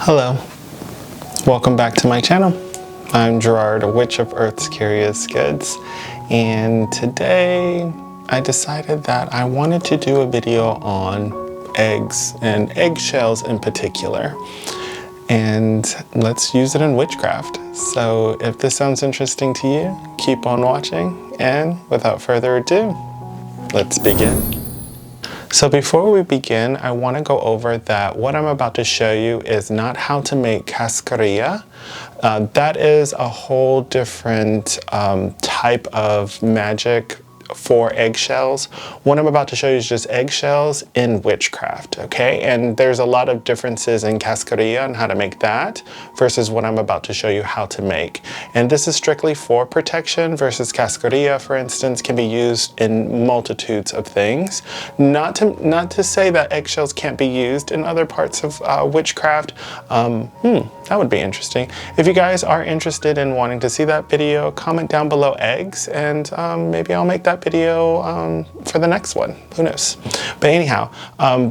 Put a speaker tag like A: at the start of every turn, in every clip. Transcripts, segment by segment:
A: Hello, welcome back to my channel. I'm Gerard, a witch of Earth's Curious Goods, and today I decided that I wanted to do a video on eggs and eggshells in particular, and let's use it in witchcraft. So if this sounds interesting to you, keep on watching, and without further ado, let's begin. So before we begin, I want to go over that what I'm about to show you is not how to make cascarilla. That is a whole different type of magic for eggshells. What I'm about to show you is just eggshells in witchcraft, okay? And there's a lot of differences in cascarilla and how to make that versus what I'm about to show you how to make. And this is strictly for protection versus cascarilla, for instance, can be used in multitudes of things. Not to say that eggshells can't be used in other parts of witchcraft. That would be interesting. If you guys are interested in wanting to see that video, comment down below eggs, and maybe I'll make that video for the next one. Who knows? But anyhow,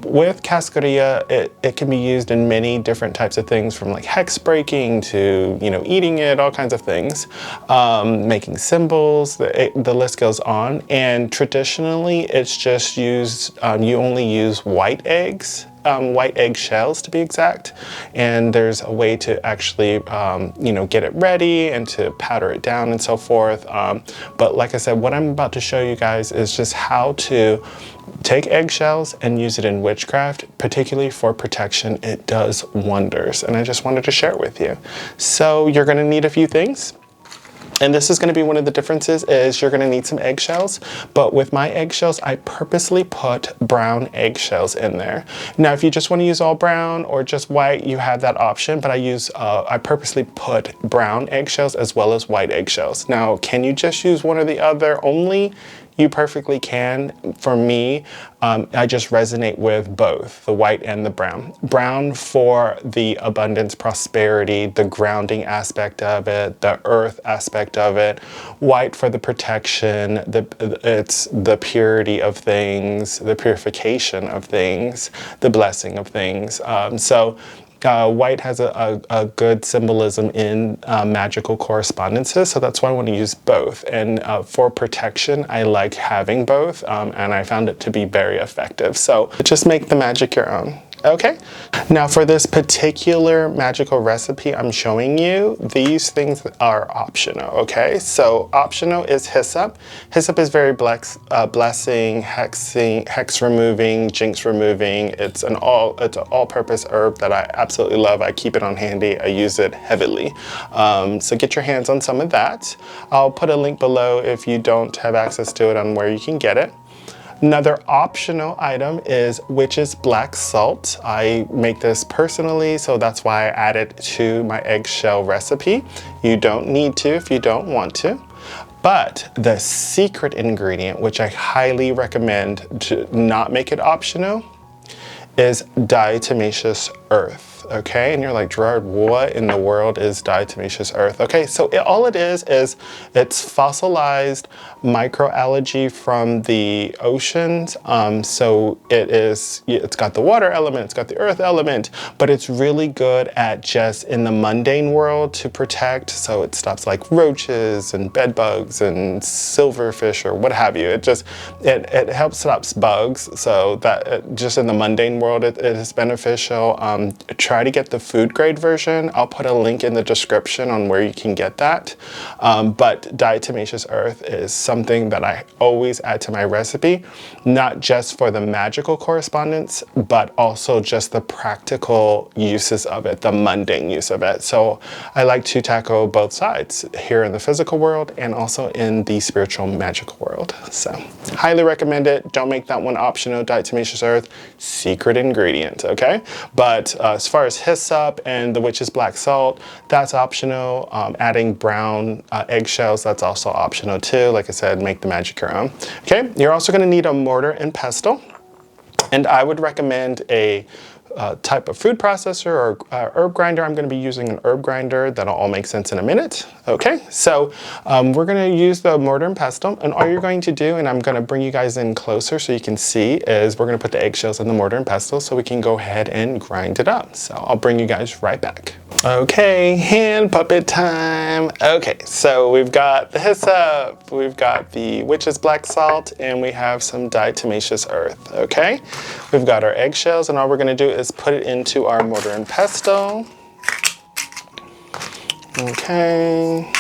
A: with cascarilla, it can be used in many different types of things, from like hex breaking to, you know, eating it, all kinds of things, making symbols, the list goes on. And traditionally, it's just used, you only use white eggs. White egg shells to be exact, and there's a way to actually you know, get it ready and to powder it down and so forth, but like I said, what I'm about to show you guys is just how to take eggshells and use it in witchcraft, particularly for protection. It does wonders, and I just wanted to share it with you. So you're going to need a few things. And this is going to be one of the differences, is you're going to need some eggshells, but with my eggshells, I purposely put brown eggshells in there. Now, if you just want to use all brown or just white, you have that option, but I purposely put brown eggshells as well as white eggshells. Now, can you just use one or the other only? You perfectly can. For me, I just resonate with both, the white and the brown. Brown for the abundance, prosperity, the grounding aspect of it, the earth aspect of it. White for the protection, it's the purity of things, the purification of things, the blessing of things. White has a good symbolism in magical correspondences, so that's why I want to use both. And for protection, I like having both, and I found it to be very effective. So just make the magic your own. Okay, now for this particular magical recipe I'm showing you, these things are optional, okay? So optional is hyssop. Hyssop is very blessing, hex removing, jinx removing. It's an all-purpose herb that I absolutely love. I keep it on handy. I use it heavily. So get your hands on some of that. I'll put a link below if you don't have access to it on where you can get it. Another optional item is witch's black salt. I make this personally, so that's why I add it to my eggshell recipe. You don't need to if you don't want to. But the secret ingredient, which I highly recommend to not make it optional, is diatomaceous earth. Okay, and you're like, Gerard, what in the world is diatomaceous earth? Okay, so all it is it's fossilized microalgae from the oceans. So it's got the water element, it's got the earth element, but it's really good at just in the mundane world to protect. So it stops like roaches and bed bugs and silverfish or what have you. It helps stops bugs. So that just in the mundane world, it is beneficial. Try to get the food grade version. I'll put a link in the description on where you can get that. But diatomaceous earth is something that I always add to my recipe, not just for the magical correspondence, but also just the practical uses of it, the mundane use of it. So I like to tackle both sides here in the physical world and also in the spiritual magical world. So highly recommend it. Don't make that one optional. Diatomaceous earth, secret ingredient, okay? But as far as hyssop and the witch's black salt, that's optional. Adding brown eggshells, that's also optional too. Like I said, make the magic your own. Okay, you're also going to need a mortar and pestle. And I would recommend a type of food processor or herb grinder, I'm going to be using an herb grinder. That'll all make sense in a minute. Okay, so we're going to use the mortar and pestle, and all you're going to do, and I'm going to bring you guys in closer so you can see, is we're going to put the eggshells in the mortar and pestle so we can go ahead and grind it up. So I'll bring you guys right back. Okay, hand puppet time. Okay, so we've got the hyssop, we've got the witch's black salt, and we have some diatomaceous earth. Okay, we've got our eggshells, and all we're going to do is put it into our mortar and pestle. Okay,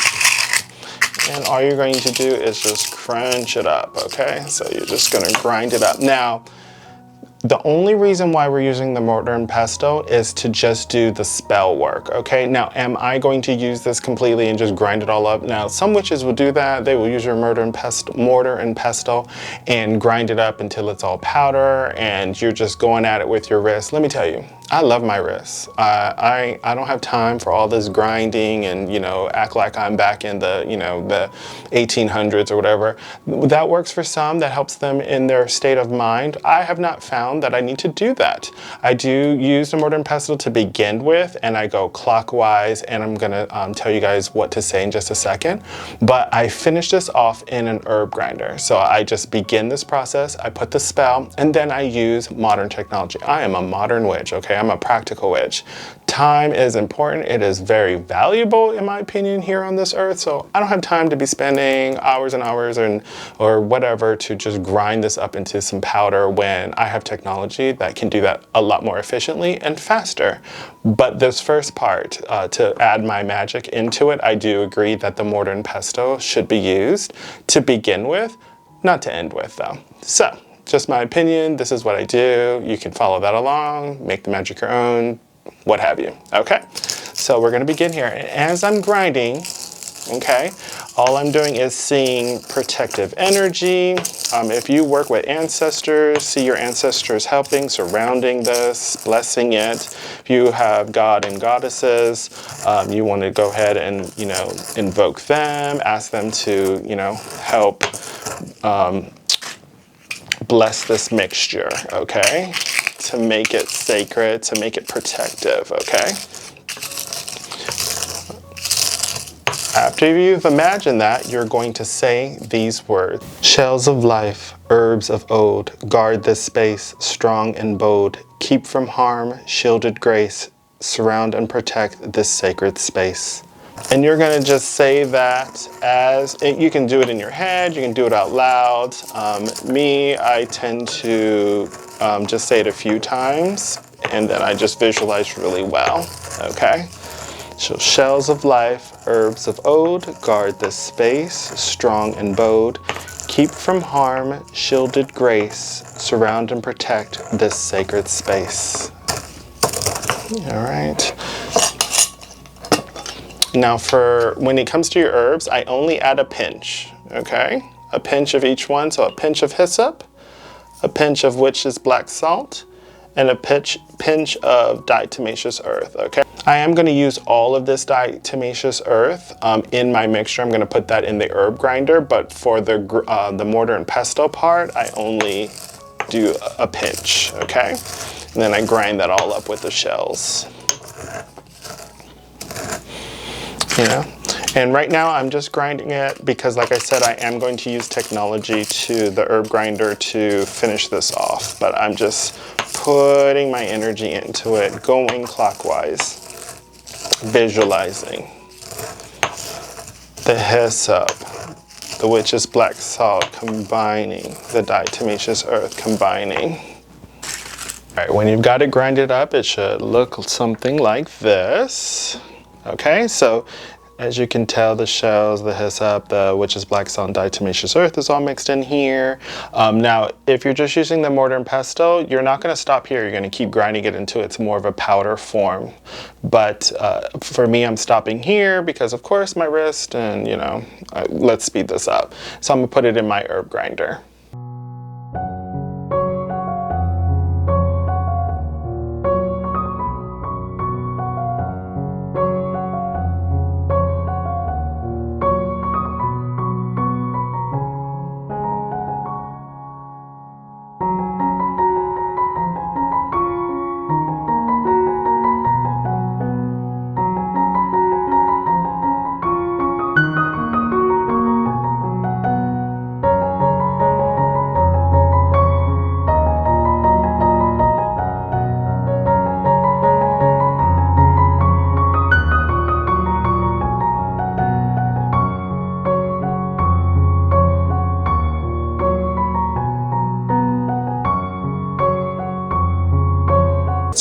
A: and all you're going to do is just crunch it up. Okay, so you're just going to grind it up. Now, the only reason why we're using the mortar and pestle is to just do the spell work, okay? Now, am I going to use this completely and just grind it all up? Now, some witches will do that. They will use your mortar and pestle and grind it up until it's all powder and you're just going at it with your wrist. Let me tell you, I love my wrists. I don't have time for all this grinding and, you know, act like I'm back in the, you know, the 1800s or whatever. That works for some. That helps them in their state of mind. I have not found that I need to do that. I do use the mortar and pestle to begin with, and I go clockwise, and I'm gonna tell you guys what to say in just a second. But I finish this off in an herb grinder. So I just begin this process, I put the spell, and then I use modern technology. I am a modern witch, okay? I'm a practical witch. Time is important. It is very valuable, in my opinion, here on this earth. So I don't have time to be spending hours and hours or whatever to just grind this up into some powder when I have technology that can do that a lot more efficiently and faster. But this first part, to add my magic into it, I do agree that the mortar and pestle should be used to begin with, not to end with though. So, just my opinion, this is what I do. You can follow that along, make the magic your own, what have you, okay? So we're gonna begin here. And as I'm grinding, okay, all I'm doing is seeing protective energy. If you work with ancestors, see your ancestors helping, surrounding this, blessing it. If you have God and goddesses, you want to go ahead and, you know, invoke them, ask them to, you know, help bless this mixture, okay? To make it sacred, to make it protective, okay? After you've imagined that, you're going to say these words. Shells of life, herbs of old, guard this space, strong and bold. Keep from harm, shielded grace, surround and protect this sacred space. And you're gonna just say that you can do it in your head, you can do it out loud. Me, I tend to just say it a few times, and then I just visualize really well, okay? So shells of life, herbs of old, guard this space, strong and bold. Keep from harm, shielded grace, surround and protect this sacred space. All right. Now when it comes to your herbs, I only add a pinch, okay? A pinch of each one, so a pinch of hyssop, a pinch of witch's black salt, and a pinch of diatomaceous earth, okay? I am gonna use all of this diatomaceous earth in my mixture. I'm gonna put that in the herb grinder, but for the mortar and pestle part, I only do a pinch, okay? And then I grind that all up with the shells. You know, and right now I'm just grinding it because, like I said, I am going to use technology to the herb grinder to finish this off, but I'm just putting my energy into it, going clockwise, visualizing the hyssop, the witch's black salt combining, the diatomaceous earth combining. All right, when you've got it grinded up, it should look something like this. Okay, so as you can tell, the shells, the hyssop, the witch's black salt, and diatomaceous earth is all mixed in here. Now, if you're just using the mortar and pestle, you're not going to stop here. You're going to keep grinding it until it's more of a powder form. But for me, I'm stopping here because, of course, my wrist and, you know, let's speed this up. So I'm going to put it in my herb grinder.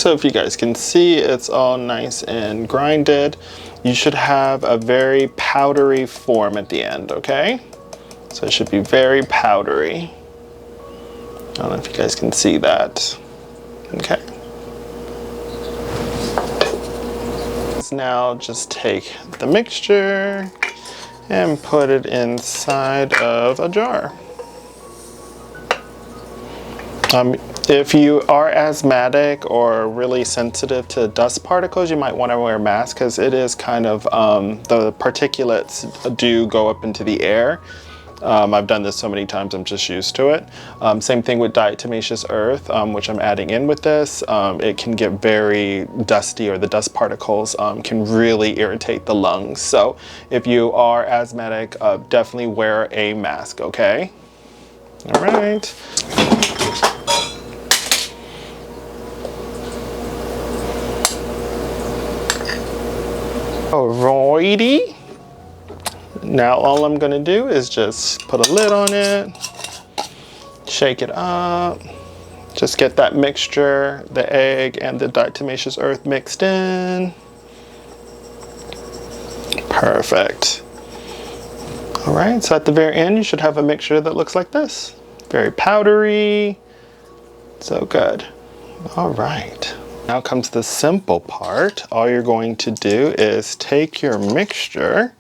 A: So if you guys can see, it's all nice and grinded. You should have a very powdery form at the end, okay? So it should be very powdery. I don't know if you guys can see that. Okay. Let's now just take the mixture and put it inside of a jar. If you are asthmatic or really sensitive to dust particles, you might want to wear a mask because it is kind of, the particulates do go up into the air. I've done this so many times, I'm just used to it. Same thing with diatomaceous earth, which I'm adding in with this. It can get very dusty, or the dust particles can really irritate the lungs. So if you are asthmatic, definitely wear a mask, okay? All right. Alrighty. Now all I'm gonna do is just put a lid on it, shake it up, just get that mixture, the egg and the diatomaceous earth mixed in. Perfect. All right, so at the very end, you should have a mixture that looks like this. Very powdery, so good. All right. Now comes the simple part. All you're going to do is take your mixture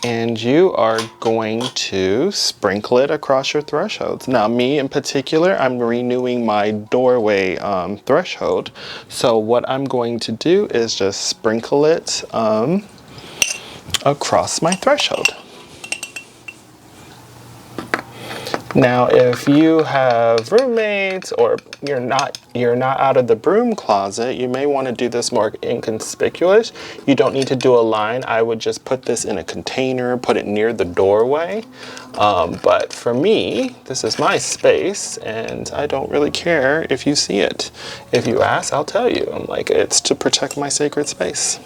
A: and you are going to sprinkle it across your thresholds. Now me in particular, I'm renewing my doorway threshold. So what I'm going to do is just sprinkle it across my threshold. Now, if you have roommates or you're not out of the broom closet, you may want to do this more inconspicuous. You don't need to do a line. I would just put this in a container, put it near the doorway. But for me, this is my space and I don't really care if you see it. If you ask, I'll tell you. I'm like, it's to protect my sacred space.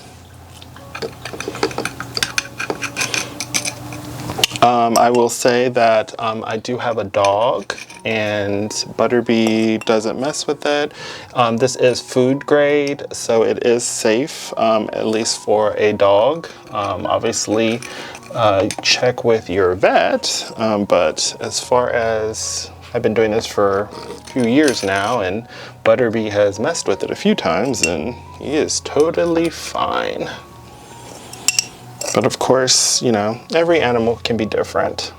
A: I will say that I do have a dog and Butterbee doesn't mess with it. This is food grade, so it is safe, at least for a dog. Obviously, check with your vet, but as far as I've been doing this for a few years now, and Butterbee has messed with it a few times and he is totally fine. But of course, you know, every animal can be different.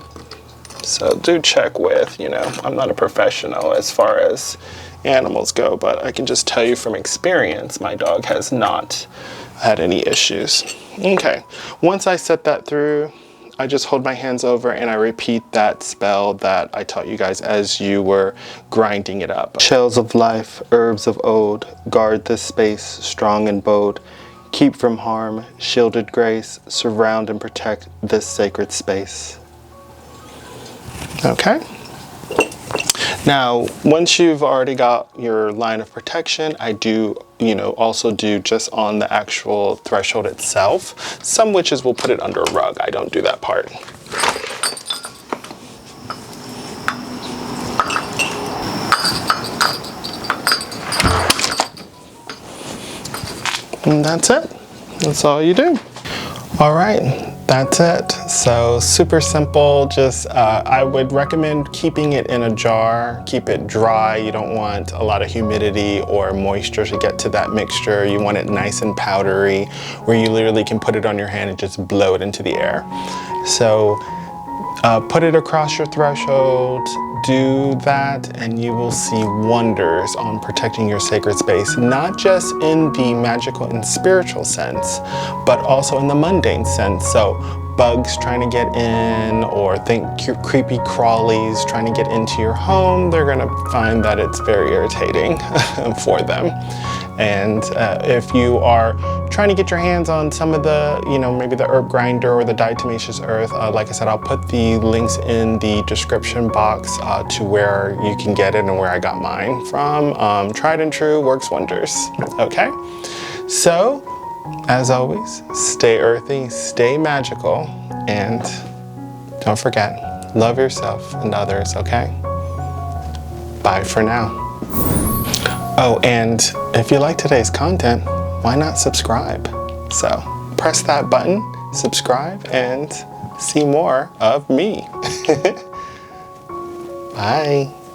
A: So do check with, you know, I'm not a professional as far as animals go, but I can just tell you from experience, my dog has not had any issues. Okay, once I set that through, I just hold my hands over and I repeat that spell that I taught you guys as you were grinding it up. Shells of life, herbs of old, guard this space strong and bold. Keep from harm, shielded grace, surround and protect this sacred space. Okay. Now, once you've already got your line of protection, I do, you know, also do just on the actual threshold itself. Some witches will put it under a rug. I don't do that part. And that's it. That's all you do. All right, that's it. So super simple. Just I would recommend keeping it in a jar. Keep it dry. You don't want a lot of humidity or moisture to get to that mixture. You want it nice and powdery, where you literally can put it on your hand and just blow it into the air. So put it across your threshold. Do that and you will see wonders on protecting your sacred space, not just in the magical and spiritual sense, but also in the mundane sense. So bugs trying to get in, or think creepy crawlies trying to get into your home, they're gonna find that it's very irritating for them. And if you are trying to get your hands on some of the, you know, maybe the herb grinder or the diatomaceous earth, like I said, I'll put the links in the description box to where you can get it and where I got mine from. Tried and true, works wonders. Okay, so as always, stay earthy, stay magical, and don't forget, love yourself and others, okay? Bye for now. Oh, and if you like today's content, why not subscribe? So press that button, subscribe, and see more of me. Bye.